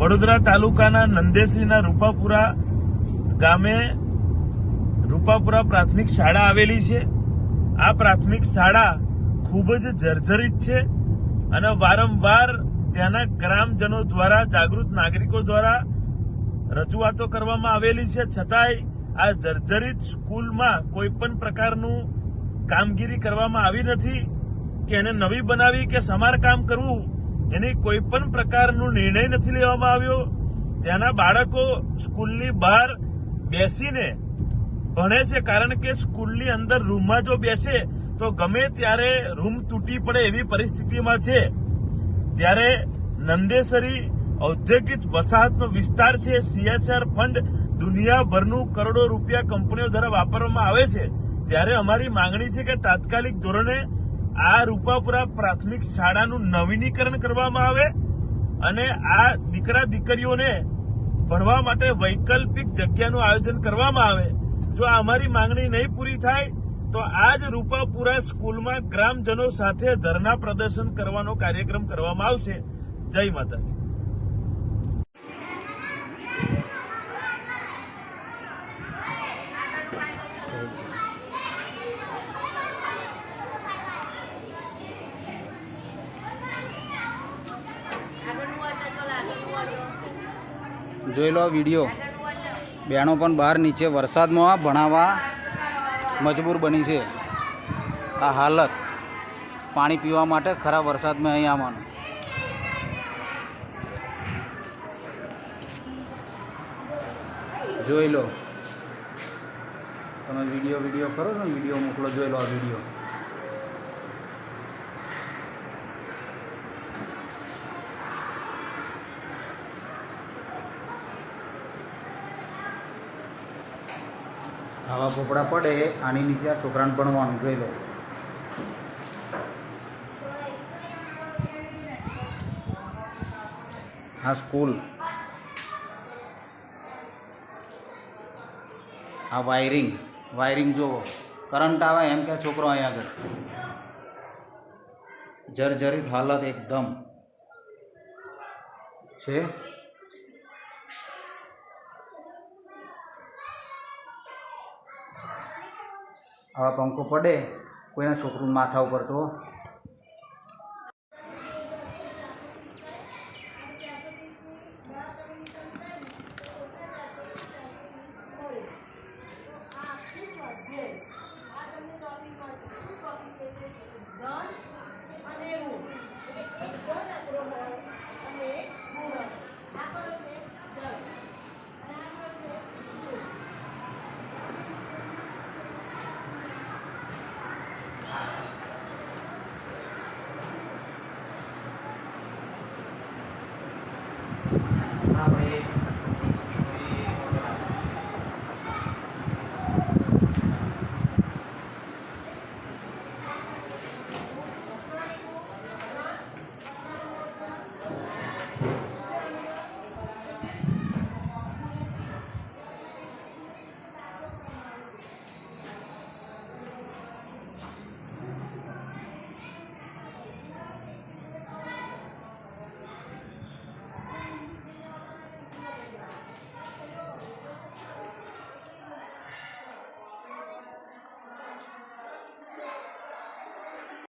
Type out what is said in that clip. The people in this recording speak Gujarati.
વડોદરા તાલુકાના નંદેસરીના રૂપાપુરા ગામે રૂપાપુરા પ્રાથમિક શાળા આવેલી છે। આ પ્રાથમિક શાળા ખૂબ જ જર્જરિત છે અને વારંવાર ત્યાંના ગ્રામજનો દ્વારા, જાગૃત નાગરિકો દ્વારા રજૂઆતો કરવામાં આવેલી છે, છતાંય આ જર્જરિત સ્કૂલમાં કોઈ પણ પ્રકારનું કામગીરી કરવામાં આવી નથી કે એને નવી બનાવી કે સમારકામ કરવું, એની કોઈ પણ પ્રકારનો નિર્ણય નથી લેવામાં આવ્યો। ત્યાંના બાળકો સ્કૂલની બહાર બેસીને ભણે છે, કારણ કે સ્કૂલની અંદર રૂમમાં જો બેસે તો ગમે ત્યારે રૂમ તૂટી પડે એવી પરિસ્થિતિમાં છે। ત્યારે નંદેસરી ઔદ્યોગિક વસાહતનો વિસ્તાર છે, CSR ફંડ દુનિયાભરનું કરોડો રૂપિયા કંપનીઓ દ્વારા વાપરવામાં આવે છે। ત્યારે અમારી માંગણી છે કે તાત્કાલિક ધોરણે આ રૂપાપુરા પ્રાથમિક શાળાનું નવીનીકરણ કરવામાં આવે અને આ દીકરા દીકરીઓને ભણવા માટે વૈકલ્પિક જગ્યાનું આયોજન કરવામાં આવે। જો અમારી માંગણી નહીં પૂરી થાય તો આજ રૂપાપુરા સ્કૂલમાં ગ્રામજનો સાથે ધરના પ્રદર્શન કરવાનો કાર્યક્રમ કરવામાં આવશે। જય માતાજી। જોઈ લો વિડીયો। બહેનો પણ બહાર નીચે વરસાદમાં ભણાવવા મજબૂર બની છે। આ હાલત પાણી પીવા માટે ખરાબ વરસાદમાં અહીં આવવાનું। જોઈ લો, તમે વિડીયો કરો છો, વિડીયો મોકલો, જોઈ લો આ વિડીયો। આવા પોપડા પડે આની નીચે આ છોકરાને ભણવાનું। જોઈ લો, આ સ્કૂલ, આ વાયરિંગ જુઓ, કરંટ આવે એમ કે છોકરો અહીં આગળ। જર્જરિત હાલત એકદમ છે। આવા પંખો પડે કોઈના છોકરું માથા ઉપર તો ભાઈ